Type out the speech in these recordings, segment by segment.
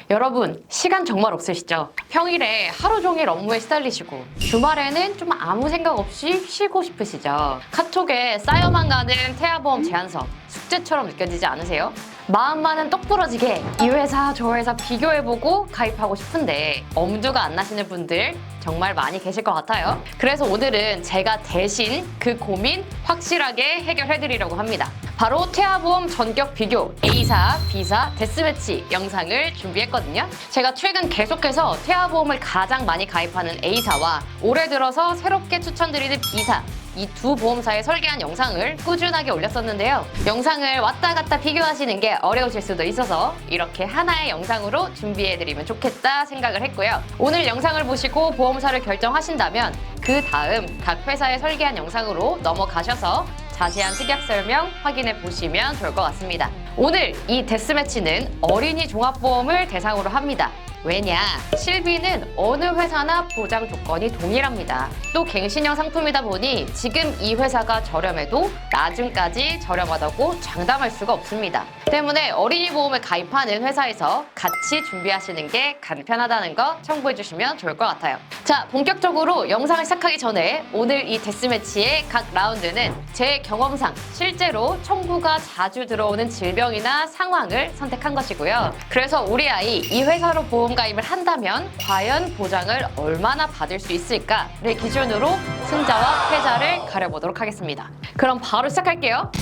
여러분, 시간 정말 없으시죠? 평일에 하루 종일 업무에 시달리시고 주말에는 좀 아무 생각 없이 쉬고 싶으시죠? 카톡에 쌓여만 가는 태아보험 제안서, 숙제처럼 느껴지지 않으세요? 마음만은 똑 부러지게 이 회사 저 회사 비교해보고 가입하고 싶은데 엄두가 안 나시는 분들 정말 많이 계실 것 같아요. 그래서 오늘은 제가 대신 그 고민 확실하게 해결해드리려고 합니다. 바로 태아보험 전격 비교 A사, B사, 데스매치 영상을 준비했거든요. 제가 최근 계속해서 태아보험을 가장 많이 가입하는 A사와 올해 들어서 새롭게 추천드리는 B사 이 두 보험사에 설계한 영상을 꾸준하게 올렸었는데요. 영상을 왔다 갔다 비교하시는 게 어려우실 수도 있어서 이렇게 하나의 영상으로 준비해드리면 좋겠다 생각을 했고요. 오늘 영상을 보시고 보험사를 결정하신다면 그 다음 각 회사에 설계한 영상으로 넘어가셔서 자세한 특약 설명 확인해 보시면 좋을 것 같습니다. 오늘 이 데스매치는 어린이 종합보험을 대상으로 합니다. 왜냐? 실비는 어느 회사나 보장 조건이 동일합니다. 또 갱신형 상품이다 보니 지금 이 회사가 저렴해도 나중까지 저렴하다고 장담할 수가 없습니다. 때문에 어린이 보험을 가입하는 회사에서 같이 준비하시는 게 간편하다는 거 참고해 주시면 좋을 것 같아요. 자, 본격적으로 영상을 시작하기 전에 오늘 이 데스매치의 각 라운드는 제 경험상 실제로 청구가 자주 들어오는 질병이나 상황을 선택한 것이고요. 그래서 우리 아이 이 회사로 보험 가입을 한다면 과연 보장을 얼마나 받을 수 있을까를 기준으로 승자와 패자를 가려보도록 하겠습니다. 그럼 바로 시작할게요.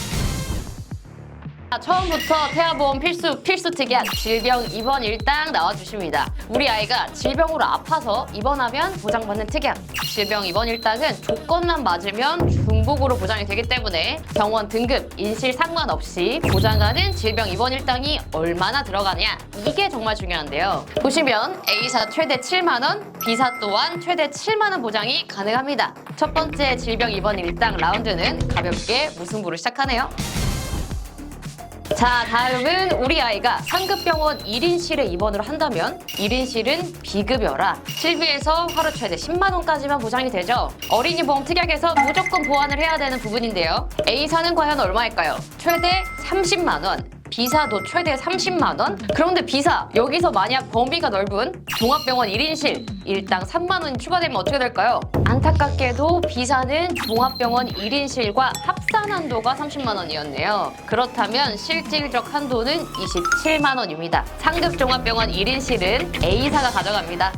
처음부터 태아보험 필수 특약 질병 입원 일당 나와주십니다. 우리 아이가 질병으로 아파서 입원하면 보장받는 특약. 질병 입원 일당은 조건만 맞으면 중복으로 보장이 되기 때문에 병원 등급, 인실 상관없이 보장하는 질병 입원 일당이 얼마나 들어가냐 이게 정말 중요한데요. 보시면 A사 최대 7만 원, B사 또한 최대 7만 원 보장이 가능합니다. 첫 번째 질병 입원 일당 라운드는 가볍게 무승부로 시작하네요. 자, 다음은 우리 아이가 상급병원 1인실에 입원을 한다면 1인실은 비급여라 실비에서 하루 최대 10만 원까지만 보장이 되죠. 어린이 보험 특약에서 무조건 보완을 해야 되는 부분인데요. A사는 과연 얼마일까요? 최대 30만 원. B사도 최대 30만 원? 그런데 B사, 여기서 만약 범위가 넓은 종합병원 1인실 일당 3만 원이 추가되면 어떻게 될까요? 안타깝게도 B사는 종합병원 1인실과 합산 한도가 30만 원이었네요. 그렇다면 실질적 한도는 27만 원입니다. 상급 종합병원 1인실은 A사가 가져갑니다.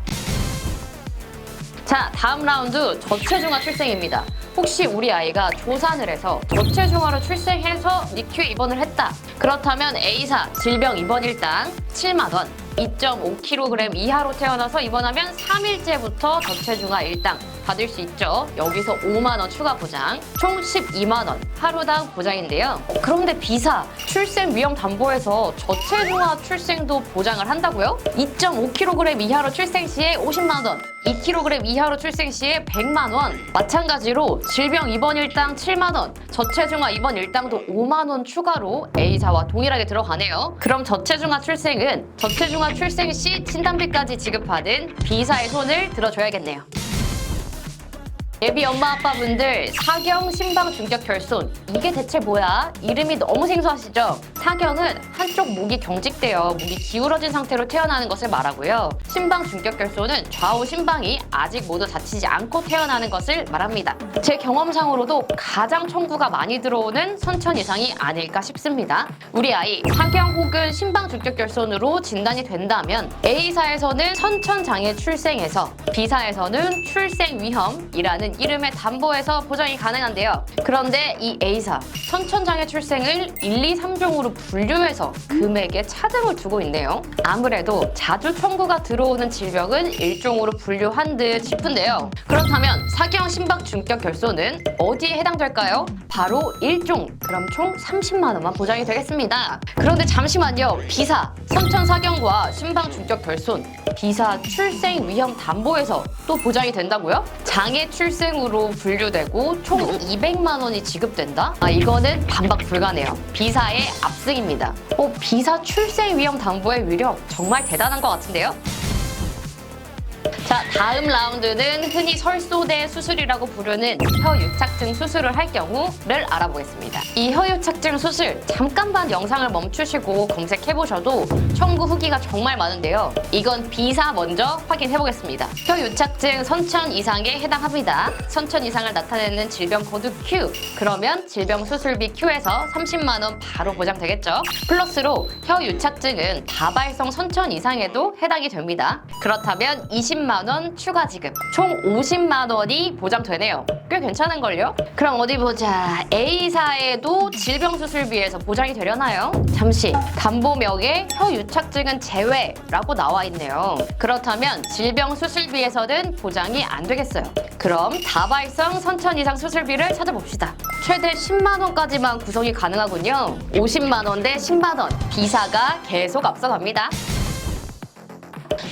자, 다음 라운드 저체중아 출생입니다. 혹시 우리 아이가 조산을 해서 저체중아로 출생해서 NICU에 입원을 했다. 그렇다면 A사 질병 입원 일당 7만 원, 2.5kg 이하로 태어나서 입원하면 3일째부터 저체중아 일당 받을 수 있죠. 여기서 5만 원 추가 보장, 총 12만 원 하루당 보장인데요. 그런데 B사 출생 위험 담보에서 저체중아 출생도 보장을 한다고요? 2.5kg 이하로 출생 시에 50만 원, 2kg 이하로 출생 시에 100만 원. 마찬가지로 질병 입원 일당 7만 원, 저체중아 입원 일당도 5만 원 추가로 A사와 동일하게 들어가네요. 그럼 저체중아 출생은 저체중아 출생 시 진단비까지 지급하는 B사의 손을 들어줘야겠네요. 예비 엄마 아빠분들 사경 심방 중격 결손 이게 대체 뭐야? 이름이 너무 생소하시죠? 사경은 한쪽 목이 경직되어 목이 기울어진 상태로 태어나는 것을 말하고요. 심방 중격 결손은 좌우 심방이 아직 모두 다치지 않고 태어나는 것을 말합니다. 제 경험상으로도 가장 청구가 많이 들어오는 선천 이상이 아닐까 싶습니다. 우리 아이 사경 혹은 심방 중격 결손으로 진단이 된다면 A사에서는 선천장애 출생에서 B사에서는 출생 위험이라는 이름의 담보에서 보장이 가능한데요. 그런데 이 A사 선천장애 출생을 1, 2, 3종으로 분류해서 금액에 차등을 두고 있네요. 아무래도 자주 청구가 들어오는 질병은 1종으로 분류한 듯 싶은데요. 그렇다면 사경 심박 중격 결손은 어디에 해당될까요? 바로 1종, 그럼 총 30만 원만 보장이 되겠습니다. 그런데 잠시만요. B사 선천사경과 심방 중격 결손 B사 출생 위험 담보에서 또 보장이 된다고요? 장애 출생으로 분류되고 총 200만 원이 지급된다? 이거는 반박 불가네요. B사의 압승입니다. B사 출생 위험 담보의 위력 정말 대단한 것 같은데요? 자, 다음 라운드는 흔히 설소대 수술이라고 부르는 혀유착증 수술을 할 경우를 알아보겠습니다. 이 혀유착증 수술 잠깐만 영상을 멈추시고 검색해보셔도 청구 후기가 정말 많은데요. 이건 B사 먼저 확인해보겠습니다. 혀유착증 선천 이상에 해당합니다. 선천 이상을 나타내는 질병 코드 Q. 그러면 질병 수술비 Q에서 30만 원 바로 보장되겠죠. 플러스로 혀유착증은 다발성 선천 이상에도 해당이 됩니다. 그렇다면 20만 원 추가 지급, 총 50만 원이 보장되네요. 꽤 괜찮은걸요? 그럼 어디 보자. A사에도 질병 수술비에서 보장이 되려나요? 잠시 담보명에 혀유착증은 제외라고 나와 있네요. 그렇다면 질병 수술비에서는 보장이 안 되겠어요. 그럼 다발성 선천 이상 수술비를 찾아봅시다. 최대 10만 원까지만 구성이 가능하군요. 50만 원 대 10만 원. B사가 계속 앞서갑니다.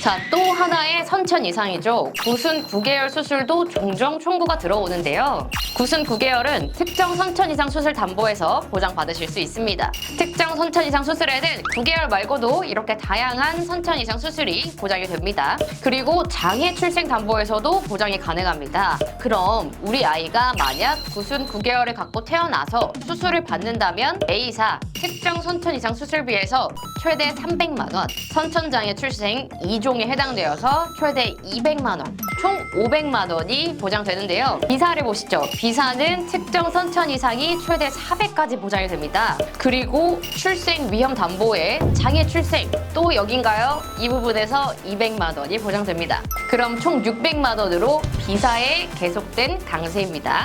자, 또 하나의 선천 이상이죠. 구순 9계열 수술도 종종 청구가 들어오는데요. 구순 9계열은 특정 선천 이상 수술 담보에서 보장받으실 수 있습니다. 특정 선천 이상 수술에는 9계열 말고도 이렇게 다양한 선천 이상 수술이 보장이 됩니다. 그리고 장애 출생 담보에서도 보장이 가능합니다. 그럼 우리 아이가 만약 구순 9계열을 갖고 태어나서 수술을 받는다면 A사 특정 선천 이상 수술비에서 최대 300만 원, 선천장애 출생 2종에 해당되어서 최대 200만 원, 총 500만 원이 보장되는데요. B사를 보시죠. B사는 특정 선천 이상이 최대 400까지 보장이 됩니다. 그리고 출생 위험 담보에 장애 출생 또 여긴가요? 이 부분에서 200만 원이 보장됩니다. 그럼 총 600만 원으로 B사에 계속된 강세입니다.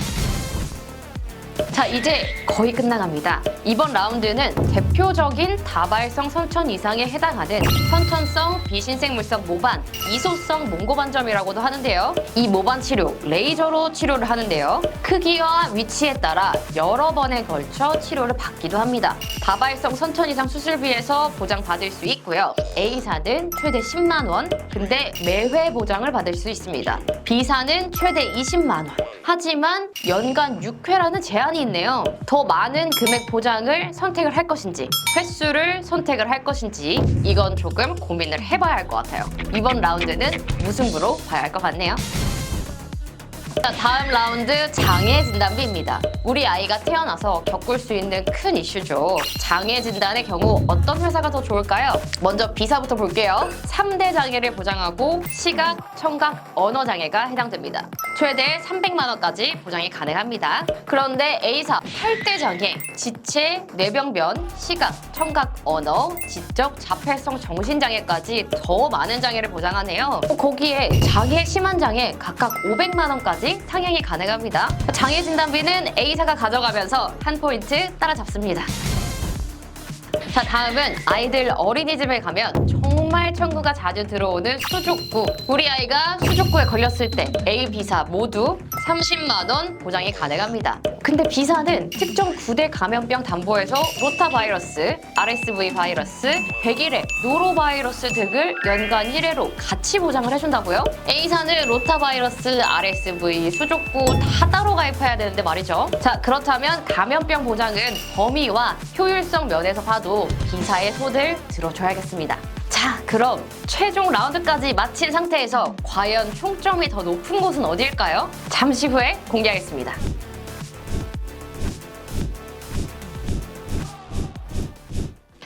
자, 이제 거의 끝나갑니다. 이번 라운드는 대표적인 다발성 선천 이상에 해당하는 선천성 비신생물성 모반, 이소성 몽고반점이라고도 하는데요. 이 모반 치료, 레이저로 치료를 하는데요. 크기와 위치에 따라 여러 번에 걸쳐 치료를 받기도 합니다. 다발성 선천 이상 수술비에서 보장받을 수 있고요. A사는 최대 10만 원, 근데 매회 보장을 받을 수 있습니다. B사는 최대 20만 원. 하지만 연간 6회라는 제한이 있네요. 더 많은 금액 보장을 선택을 할 것인지, 횟수를 선택을 할 것인지 이건 조금 고민을 해봐야 할 것 같아요. 이번 라운드는 무승부로 봐야 할 것 같네요. 자, 다음 라운드 장애 진단비입니다. 우리 아이가 태어나서 겪을 수 있는 큰 이슈죠. 장애 진단의 경우 어떤 회사가 더 좋을까요? 먼저 B사부터 볼게요. 3대 장애를 보장하고 시각, 청각, 언어 장애가 해당됩니다. 최대 300만 원까지 보장이 가능합니다. 그런데 A사 8대 장애, 지체, 뇌병변, 시각, 청각, 언어, 지적, 자폐성 정신장애까지 더 많은 장애를 보장하네요. 거기에 장애 심한 장애 각각 500만 원까지 상향이 가능합니다. 장애 진단비는 A사가 가져가면서 한 포인트 따라잡습니다. 자, 다음은 아이들 어린이집에 가면 정말 청구가 자주 들어오는 수족구. 우리 아이가 수족구에 걸렸을 때 A, B사 모두 30만 원 보장이 가능합니다. 근데 B사는 특정 9대 감염병 담보에서 로타바이러스, RSV 바이러스, 백일해, 노로바이러스 등을 연간 1회로 같이 보장을 해준다고요? A사는 로타바이러스, RSV, 수족구 다 따로 가입해야 되는데 말이죠. 자, 그렇다면 감염병 보장은 범위와 효율성 면에서 봐도 B사의 손을 들어줘야겠습니다. 자, 그럼 최종 라운드까지 마친 상태에서 과연 총점이 더 높은 곳은 어디일까요? 잠시 후에 공개하겠습니다.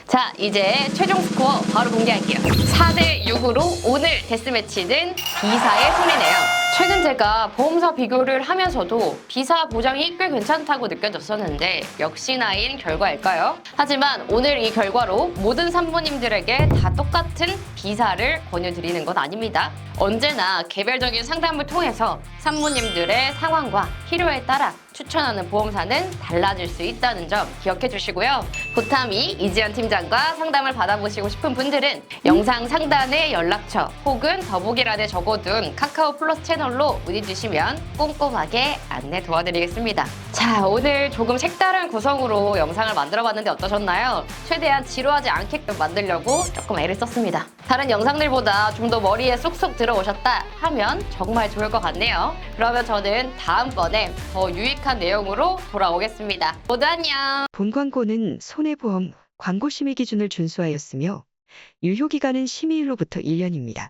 자, 이제 최종 스코어 바로 공개할게요. 4대 6으로 오늘 데스매치는 B사의 손이네요. 최근 제가 보험사 비교를 하면서도 B사 보장이 꽤 괜찮다고 느껴졌었는데 역시나인 결과일까요? 하지만 오늘 이 결과로 모든 산모님들에게 다 똑같은 B사를 권유드리는 건 아닙니다. 언제나 개별적인 상담을 통해서 산모님들의 상황과 필요에 따라 추천하는 보험사는 달라질 수 있다는 점 기억해 주시고요. 고타미 이지연 팀장과 상담을 받아보시고 싶은 분들은 영상 상단에 연락처 혹은 더보기란에 적어둔 카카오 플러스 채널로 문의 주시면 꼼꼼하게 안내 도와드리겠습니다. 자, 오늘 조금 색다른 구성으로 영상을 만들어봤는데 어떠셨나요? 최대한 지루하지 않게끔 만들려고 조금 애를 썼습니다. 다른 영상들보다 좀 더 머리에 쏙쏙 들어오셨다 하면 정말 좋을 것 같네요. 그러면 저는 다음번에 더 유익한 내용으로 돌아오겠습니다. 모두 안녕! 본 광고는 손해보험 광고 심의 기준을 준수하였으며 유효기간은 심의일로부터 1년입니다.